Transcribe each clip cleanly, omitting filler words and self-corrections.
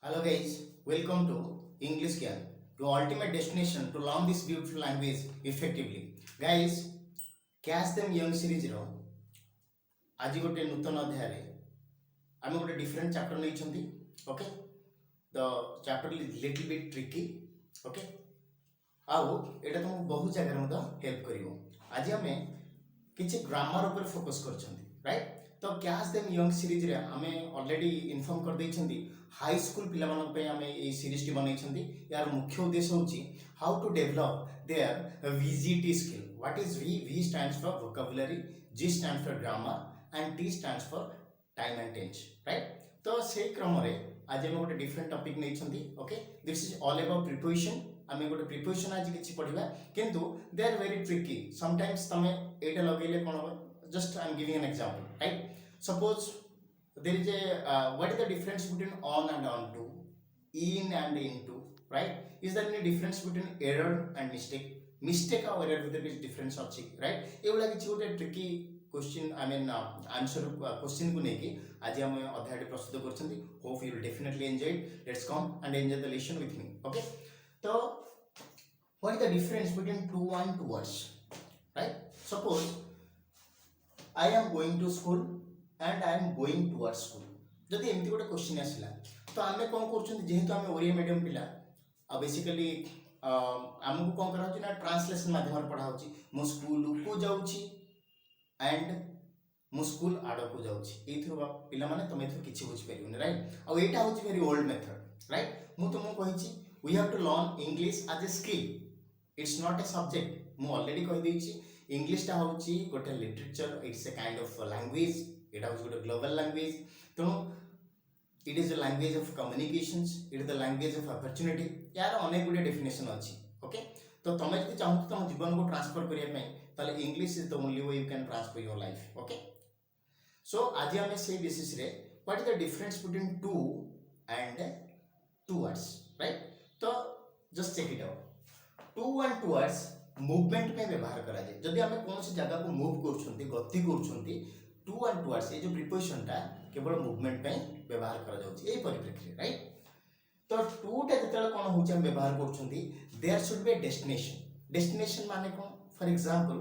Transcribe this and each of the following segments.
Hello guys, welcome to English Care, your ultimate destination to learn this beautiful language effectively. Guys, Catch Them Young series रो आज गोटे नूतन अध्याय आम गोटे different chapter नहीं okay the chapter is little bit tricky okay आउ एटा तुमको बहुत जगह हेल्प करिवो आज आम किछि ग्रामर ऊपर फोकस करछंती राइट तो कैच देम यंग सीरीज रे आमे ऑलरेडी इन्फॉर्म कर दैछंती हाई स्कूल पिला मानन पे आमे ए सीरीज टी बनैछंती यार मुख्य उद्देश्य होची how to develop their VGT skill what is V stands for vocabulary G stands for grammar and T stands for time and tense right तो से क्रम रे आज हम गोटे डिफरेंट टॉपिक नैछंती okay this is all about preparation आम गोटे प्रिपरेशन आज किछि पढ़िबा किंतु they are very tricky sometimes तमे एटा लगेले कोन just I'm giving an example, right? Suppose there is a what is the difference between on and onto, in and into, right? Is there any difference between error and mistake? Mistake or error with the difference ଅଛି, right? एवला किछि गोटे tricky question I mean answer question को लेके आज हम अध्याय प्रस्तुत करछंती hope you will definitely enjoy it let's come and enjoy the lesson with me okay तो what is the difference between to and towards, right? Suppose I am going to school and I am going towards school जदि एमती गोटे question आसला तो आमे कोन करछन जेहेतु आमे ओरिया medium पिला आ बेसिकली हमको कोन करा होची ना ट्रांसलेशन माध्यम पढ़ा होची मो स्कूल को जाउची एंड मो स्कूल आडो को जाउची एथरो पिला माने तमे एथरो किछि बुझ परिबो राइट आ एटा होची वेरी ओल्ड मेथड राइट मु तुमको कहिची we have to learn English as a skill it's not a subject मु ऑलरेडी कहि देछि इंग्लिश टा होची गोटे literature it's a kind of language एटा होची गोटे ग्लोबल लैंग्वेज तेणु it is a language of communications it is the language of opportunity यार अनेक गुटे डेफिनेशन अछि ओके तो तमे जदि चाहो तुम जीवन को ट्रांसफर करिया पई ताले English is the only way you can transfer your life okay so आज हम से बेसिस रे what is the difference between to and towards right तो just check it out to and towards movement में व्यवहार करा जाए जदि हमें कौन सी जगह को मूव करछंती गति करछंती टू एंड टुवर्ड्स ये जो प्रिपोजिशन टा केवल मूवमेंट में व्यवहार करा जाउची एई परिप्रेक्षी राइट तो टू टा जतले कोन होची हम व्यवहार करछंती there should be a destination माने कोन फॉर एग्जांपल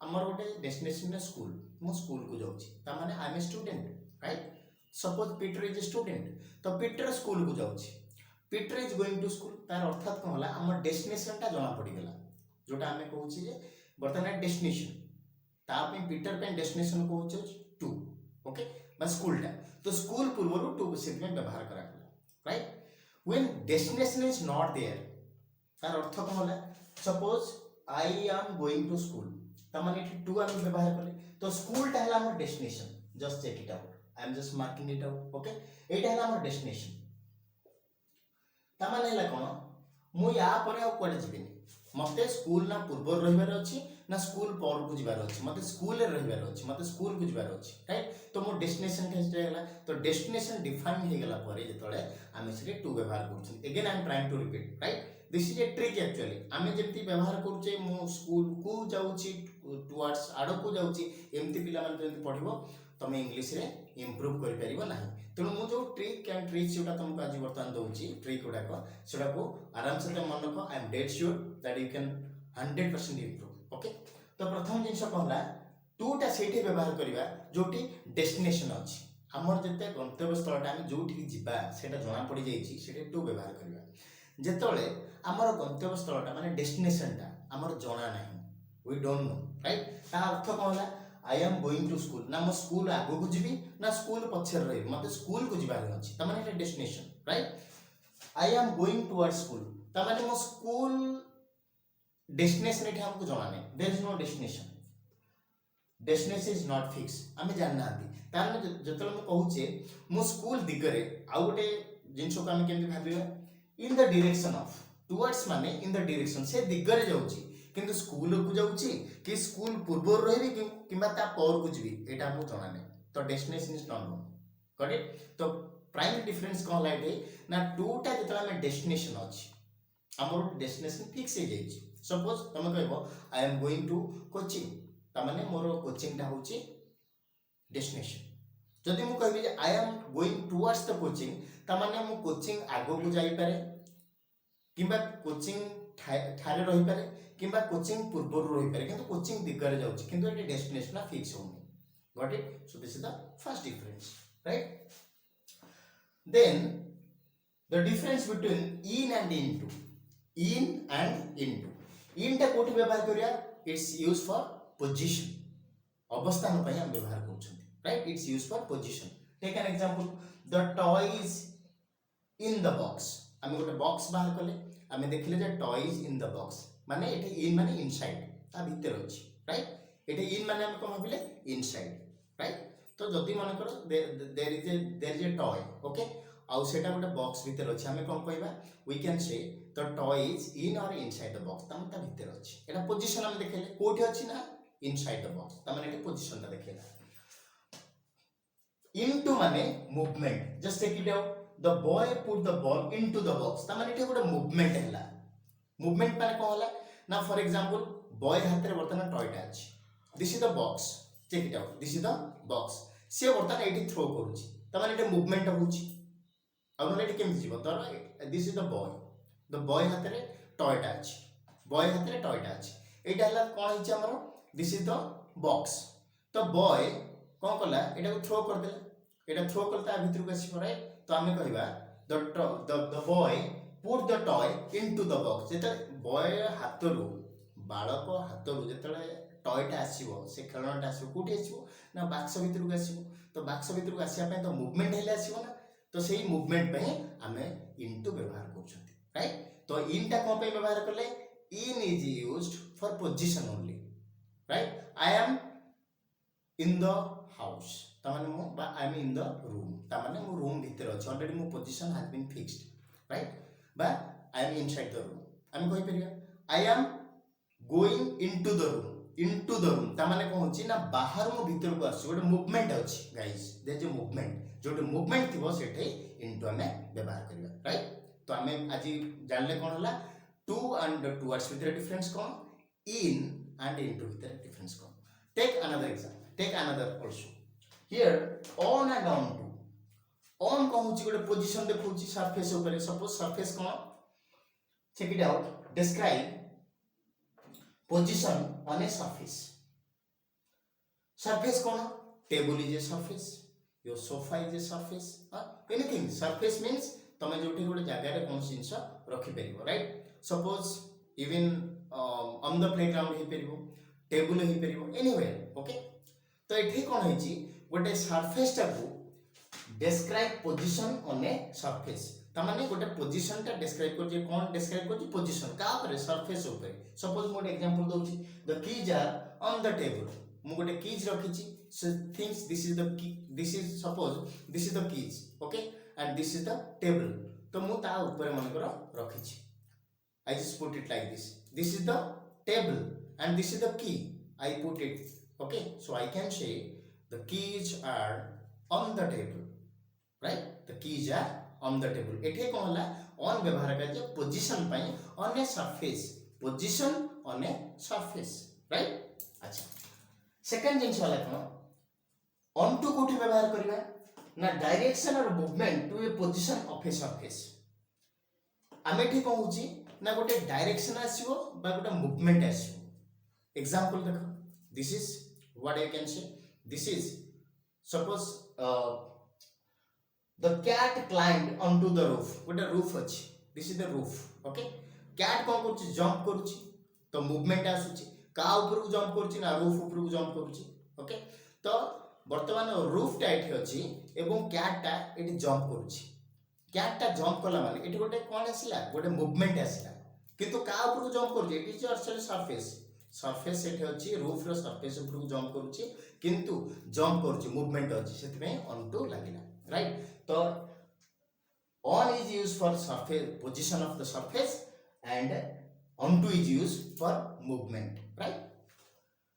हमर गोटे डेस्टिनेशन है स्कूल मो स्कूल को जाउची ता माने I am a student right suppose Peter is a student तो पीटर स्कूल को जाउची Peter is going to school तार अर्थात कोन होला हमर डेस्टिनेशन टा जणा पड़ी गेला जोटा हमें कहूँ जे बर्तमान डेस्टिनेशन तापे पीटर पे डेस्टिनेशन को होचे टू ओके बा स्कूल टा तो स्कूल पूर्व टू सेट में व्यवहार करा गला right when destination is not there तार अर्थ कोन होला suppose I am going to school त माने टू हम व्यवहार करले तो स्कूल टा हला हमर destination just check it out I am just marking it out okay एटा हला हमर डेस्टिनेशन त माने हला कोन मु या परे आ कोड जिबिनी मते स्कूल ना पूर्व रहिबार अछि ना स्कूल पर को जिबार अछि मते स्कूल रे रहिबार अछि मते स्कूल को जिबार अछि राइट तो मो डेस्टिनेशन केस्टे गेला तो डेस्टिनेशन डिफाइन हे गेला परे जतले आमे से टू व्यवहार करछु again I am trying to repeat right this is a trick actually आमे जेंति व्यवहार करछे मो स्कूल को जाउची टुवर्ड्स आडो को जाउची एमति पिला मान जेंति पढिबो तमे इंग्लिश रे इंप्रूव करि परिबो नाही तेणु मु जो ट्रिक एंड ट्रिक्स जोटा तुमको आज बर्तमान दउची ट्रिक गुडा सेटा को आराम से मन रखो I am dead sure that you can 100% improve okay तो प्रथम जिंस कहला टू टा सेठी व्यवहार करिवा जोटी डेस्टिनेशन अछि हमर जते गंतव्य स्थलटा हम जोठी जिबा सेटा जणा पड़ी जाईची सेटा टू व्यवहार करिवा जेतोले हमर गंतव्य स्थलटा माने डेस्टिनेशनटा हमर जणा नाही वी डोंट नो राइट ता अर्थ कहला I am going to school ना मो स्कूल आगो को जीवी ना स्कूल पछर रही मते स्कूल को जीवार अछि त माने destination right I am going towards school त माने मो स्कूल डेस्टिनेशन एठी हमको जाना नै there is no destination is not fix हमें जानना आती तार में जतल में कहूचे मो स्कूल दिगरे आ गोटे जिंसो का हम केमति भाबिबा in the direction of towards माने इन द डायरेक्शन से दिगरे जाउची किंतु स्कूल को जाउची कि स्कूल पूर्व रहिबी किबा ता पर को जीवी एटा हमको जाना नै तो destination is not know got it तो प्राइमरी डिफरेंस कोन लाइटे ना टू टा जतला में डेस्टिनेशन अछि हमर डेस्टिनेशन फिक्स हे जाइछि सपोज तमे कहबो I am going to coaching ता माने मोर कोचिंग टा होची डेस्टिनेशन जदि मु कहबी जे I am going towards the coaching ता माने मु कोचिंग आगो को जाई पारे किंबा कोचिंग ठारे रही पारे किंबा कोचिंग पूर्व रही पारे किंतु कोचिंग दिगरे जाउची किंतु एटी डेस्टिनेशन फिक्स होनी got it so this is the first difference right then the difference between in and into in टा कोठी व्यवहार करिया इट्स यूज फॉर पोजीशन अवस्थान पय हम व्यवहार करछन right it's use for position take an example the toys in the box आम गोटे बॉक्स बाहर कले आम देखिले जे टॉयज इन द बॉक्स माने एटे इन माने इनसाइड ता भीतर अछि राइट एटे इन माने हम कोन भाबिले इनसाइड राइट तो जदि मन करो there is a toy okay आउ सेटा गोटे बॉक्स भीतर अछि हमें कोन कहबा we can say the toy is in or inside the box ता ता भीतर अछि एटा पोजीशन हम देखिले कोठी अछि ना इनसाइड द बॉक्स ता माने एटा पोजीशन ता देखिला into माने movement just take it out the boy put the ball into the box ता माने एटा गोटे मूवमेंट हैला मूवमेंट माने कोन होला ना फॉर एग्जांपल बॉय हाथ रे वर्तमान टॉयटा अछि this is the box check it out this is the box से वर्तमान एटी थ्रो करूची ता माने एटा मूवमेंट होउची अब नले एटी केमि जीवो तर दिस इज द बॉय हाथ रे टॉयटा अछि बॉय हाथ रे टॉयटा अछि एटा हला कोन हिची हमर दिस इज द बॉक्स तो बॉय कोन कला एटा को थ्रो कर देला एटा थ्रो करता भीतर को आसी राइट तो आमे कहबा the boy put the toy into the box जेते बॉय हातरू बालक हातरू जेते टॉयटा आसीबो से खेलनाटा आसीबो कोठी आसीबो ना बाक्स भीतर को आसीबो तो बाक्स भीतर को आसिया पे तो मूवमेंट हेले आसीबो ना तो सेही मूवमेंट पे आमे इनटू व्यवहार करछथि राइट तो इन टा कोन पे व्यवहार करले in is used for position only right I am in the house तामाने मु बा I am in the room तामाने मु रूम भीतर अछि ऑलरेडी मु position has been fixed right बा I am inside the room आम कहि परिया I am going into the room तामाने कोन होछि ना बाहर मु भीतर को आछि गोटे मूवमेंट अछि guys there is a movement जोटे मूवमेंट थिबो सेठे इनटू हमें व्यवहार करबा राइट तो हमें आज जानले कोन होला टू एंड टुवर्ड्स भीतर डिफरेंस कोन इन एंड इनटू भीतर डिफरेंस कोन take another example take another also here on and on to on को होची गोटे पोजीशन देखौची सरफेस ऊपर सपोज सरफेस कोन check it out describe position on a surface surface कोन table is a surface your sofa is a surface anything surface means तमे जोठी गोटे जगह रे कोन जिंस रखि परिबो right suppose even on the playground हे परिबो टेबल हे परिबो एनीवेयर ओके तो एठी कोन हेची गोटे सरफेस टाको describe position on a surface ता माने गोटे पोजीशन टा डिस्क्राइब कर जे कोन डिस्क्राइब कर जे पोजीशन का ऊपर सरफेस ऊपर सपोज मोड एग्जांपल दोची the keys are on the table मु गोटे कीज रखिची so thinks this is the key this is suppose this is the keys okay and this is the table तो मु ता ऊपर मन कर रखिची I just put it like this is the table and this is the key I put it okay so I can say the keys are on the table right the keys are on the table एठे कोन होला on व्यवहार कर जे position पई on a surface position on a surface right अच्छा second जिंस वाला कोन on to कोठी व्यवहार करबा ना direction or movement to a position of a surface आमे एठे कोन होची ना गोटे डायरेक्शन आसीबो बा गोटे मूवमेंट आसीबो एग्जांपल देखो this is what I can से this is suppose the cat climbed onto the roof what a roof अछि this is the roof okay cat कोन करछि जंप करछि तो मूवमेंट आसुछि का ऊपर को जंप करछि ना रूफ ऊपर को जंप करछि ओके तो वर्तमान रूफ टा एठी अछि एवं कैट टा एठी जंप करछि कैट टा जंप कला माने एठी गोटे कोन आसिला गोटे मूवमेंट आसिला किंतु का ऊपर को जंप करछि it is actually surface surface एठी अछि रूफ रो सरफेस ऊपर को जंप करछि किंतु जंप करछि मूवमेंट अछि सेति में ऑन टू लागिला राइट तो on is used for surface position of the surface and on to is used for movement right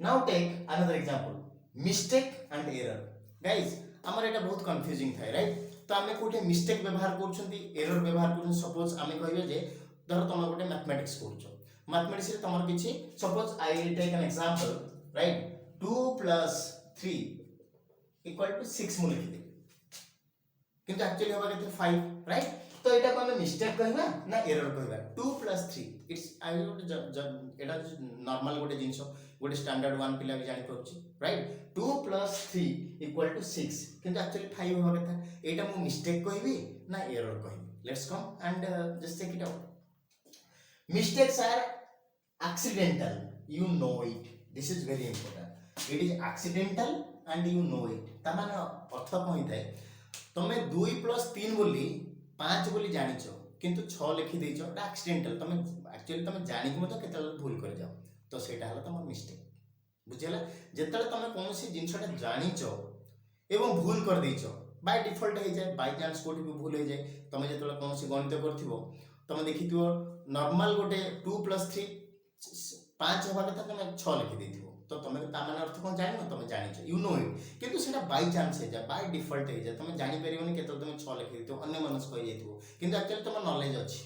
now take another example mistake and error guys हमर एटा बहुत कंफ्यूजिंग थाय राइट तो हमें कोठे मिस्टेक व्यवहार करछंती एरर व्यवहार करछन सपोज हमें कहबे जे धर तुम गोटे मैथमेटिक्स करछो मैथमेटिक्स रे तमर किछि suppose I will take an example right 2 + 3 = 6 मु लिखि दे किंतु एक्चुअली होगा केते 5 राइट। तो एटा को हम मिस्टेक कहबा ना एरर कहबा 2 + 3 इट्स आई एटा नॉर्मल गोटे जिंस गोटे स्टैंडर्ड 1 पिला भी जानि पड़छि राइट। 2 + 3 = 6 किंतु एक्चुअली 5 होगा केते एटा मु मिस्टेक कहबी ना एरर कहबी। Let's come and just check it out. Mistakes are accidental, you know it, this is very important, it is accidental and you know it। ता माने अर्थ कोन होइथाय तमे 2 + 3 बोली 5 बोली जानिछो किंतु 6 लिखि देइछो एटा एक्सीडेंटल तमे एक्चुअली तमे जानि कि मत केतल भूल कर जाओ तो सेटा हला तमर मिस्टेक बुझियला। जेतले तमे कोनसी जिंसटा जानिछो एवं भूल कर देइछो बाय डिफॉल्ट हे जाय बाय चांस कोठी भी भूल हे जाय तमे जेतले कोनसी गणित करथिबो तमे देखिथिबो नॉर्मल गोटे 2 + 3 5 होगा कथा तमे 6 लिखि देथिबो तो तमे ता माने अर्थ कोन जानि न तमे जानिछ यू नो इट किंतु सेटा बाय चांस हे जाय बाय डिफॉल्ट हे जाय तमे जानि परिबोनी केतल तमे 6 लिखि देथिबो अन्य मनस कहि जेथिबो किंतु एक्चुअली तमे नॉलेज अछि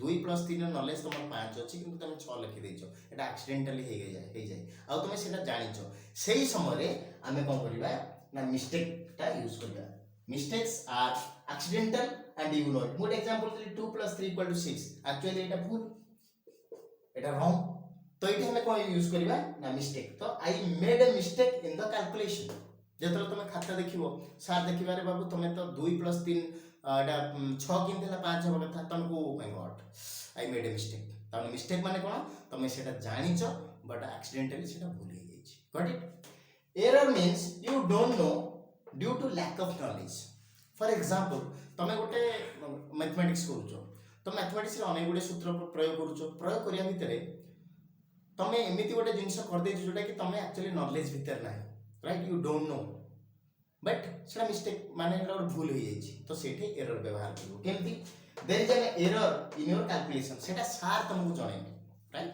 2 + 3 नॉलेज तमर 5 अछि किंतु तमे 6 लिखि देइछो एटा एक्सीडेंटली हे जाय आ तमे सेटा जानिछो सेही समय रे आमे कोन करिबा ना मिस्टेक ता यूज करिबा। Mistakes are accidental and you know it. Good example 2 + 3 = 6 actually एटा भूल एटा रॉन्ग तो ये हमें कोई यूज करबा ना मिस्टेक। तो I made a mistake in the calculation जेतले तुम खाता देखिबो सार देखिबा रे बाबू तुम तो 2 + 3 एटा 6 किन देला 5 होबा कथा तुमको oh my God I made a mistake. त मिस्टेक माने कोन तुम सेटा जानिचो बट एक्सीडेंटली सेटा भूल हे जाइछ got it. Error means you don't know due to lack of knowledge. For example तुम गोटे मैथमेटिक्स करूछो तो मैथमेटिक्स रे अनेक गुडे सूत्र प्रयोग करूछो प्रयोग करिया भितरे तमे एमिति गोटे जिंस कर दे जोटा कि तमे एक्चुअली नॉलेज भीतर नाही right you don't no but सेटा मिस्टेक माने एटा भूल हो जाइछि तो सेठी एरर व्यवहार करू केमति there is an error in your calculation सेटा सार तुमको जणे राइट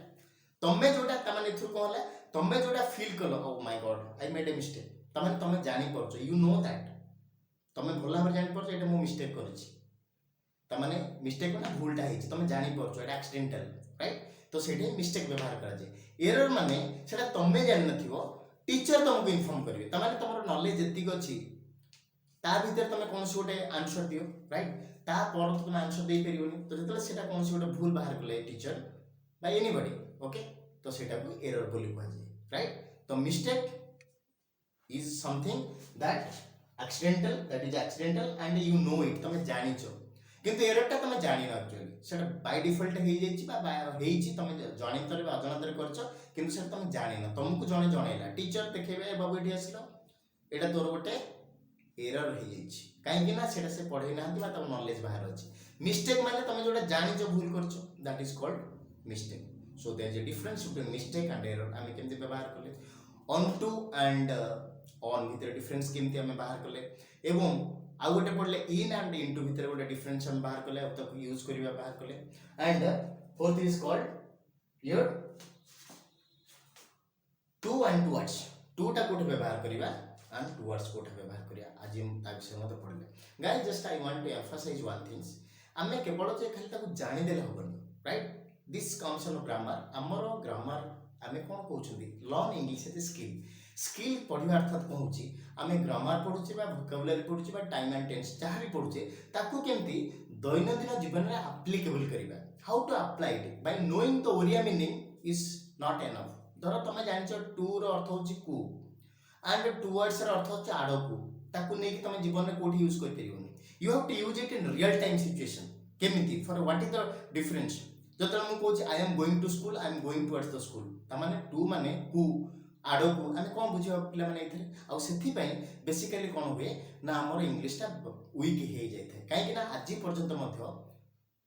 तमे जोटा त माने थ्रू कहला तमे जोटा फील कलो oh my God I made a mistake तमे जानि परछो यू नो दैट तमे भला भर जानि परछो एटा मो मिस्टेक करछि त माने मिस्टेक ना भूलटा हेछि तमे जानि परछो एटा एक्सीडेंटल राइट तो सेठी मिस्टेक व्यवहार करा जाय। एरर माने सेटा तमे जानि नथिबो टीचर तुमको इन्फॉर्म करिवे त माने तमरो नॉलेज जतिक अछि ता भीतर तमे कोनसी गोटे आंसर दियो राइट ता पर तुम आंसर दे परिबोनी तो जेतले सेटा कोनसी गोटे भूल बाहर कले टीचर बाय एनीबॉडी ओके तो सेटा को एरर बोली कहै राइट। तो mistake is something that accidental and you know it तमे जानिचो किंतु एरर ता तमे जानि न एक्चुअली सेटा बाय डिफॉल्ट हे जेछि बा हेछि तमे जानितरे बा अजनतरे करछो किंतु सेटा तमे जानि न तुमको जणे जणैला टीचर देखेबे बाबू एठी आसिलो एटा तोर गोटे एरर हे जेछि काहे कि ना सेटा से पढै नांती बा तम नॉलेज बाहर अछि। मिस्टेक माने तमे जोटा जानिचो भूल करछो that is called mistake. So there is a difference between mistake and error. आमे केमति व्यवहार करले ऑन टू एंड ऑन भीतर डिफरेंस केमति आमे बाहर करले एवं आउ गोटे पढ़ले इन एंड इनटू भीतर गोटे डिफरेंस हम बाहर करले अब तक यूज करिवा बाहर करले and fourth is called your to and towards to टा कोठे व्यवहार करिवा एंड टुवर्ड्स कोठे व्यवहार करिया आज हम ता विषय मते पढ़ले guys just I want to emphasize one things आमे केवल जे खाली ताको जानि देले होबनी right this comes on grammar हमरो ग्रामर आमे कोन कहउछथि learn English as skill skill पढ़िबा अर्थात कहउछि आमे ग्रामर पढुछि बा वोकैबुलरी पढुछि बा टाइम एंड टेंस जहाँ भी पढुछे ताकू केमती दैनंदिन जीवन रे एप्लीकेबल करिबा how to apply it by knowing the Oriya meaning is not enough. धर तमे जानिछो टू रो अर्थ होछि कु एंड टुवर्ड्स रो अर्थ होछि आडकु ताकू नै कि तमे जीवन रे कोठी यूज कर परिबोनी you have to use it in real time situation केमिति for what is the difference जतरा मु कहउछि I am going to school I am going towards the school ता माने टू माने कु आडकु आमे कोन बुझिबा पिला माने इथरे आ सेथि पई बेसिकली कोन होय ना हमर इंग्लिश ता वीक हे जाय थाय काहे कि ना आज पर्यंत मध्य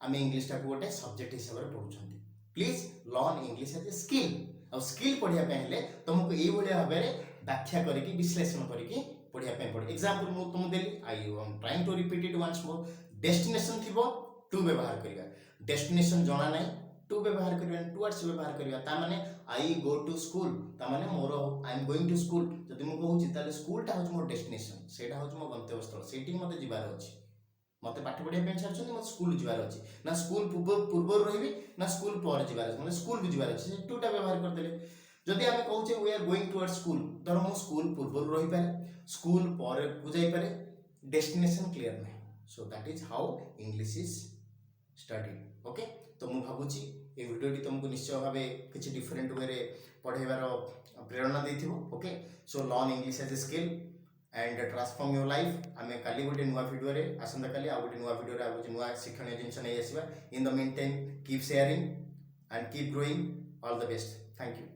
आमे इंग्लिश ता को गोटे सब्जेक्ट हिसाब रे पढुछंती। Please learn English as a skill आ स्किल पढिया पे हेले तुमको एई भलिया भाबे रे व्याख्या करिकि विश्लेषण करिकि पढिया पे पढ एग्जांपल मु तुम देली I am trying to repeat it once more destination थिबो टू व्यवहार करिया डेस्टिनेशन जणा नै टू व्यवहार करिया टुवर्ड्स व्यवहार करिया ता माने आई गो टू स्कूल ता माने मोर I am going to school जदि मु कहूची ताले स्कूल ता होच मोर डेस्टिनेशन सेटा होच मोर गंतव्य स्थल सेठी मते जिबार अछि मते पाठ पढिया पे छारछन मते स्कूल जिबार अछि ना स्कूल पूर्व रहिबी ना स्कूल पर जिबार अछि माने स्कूल भी जिबार अछि टू टा व्यवहार कर देले जदि आमे कहूचे we are going towards school धर मु स्कूल पूर्व रहि पारे स्कूल पर को जाई पारे डेस्टिनेशन क्लियर नै so that is how English is studied okay तो मुझे भावुची ये भिडियोटी तुमको निश्चय भाव किसी डिफरेंट वे पढ़ेबार प्रेरणा देथिबो okay so learn English as a skill and transform your life आम काली गोटे नुआ भिडियो रे आसंता काली आ गोटे नुआ भिडियो रे आ नुआ शिक्षण जिनस नहीं आसबा in the mean time keep sharing and keep growing all the best thank you.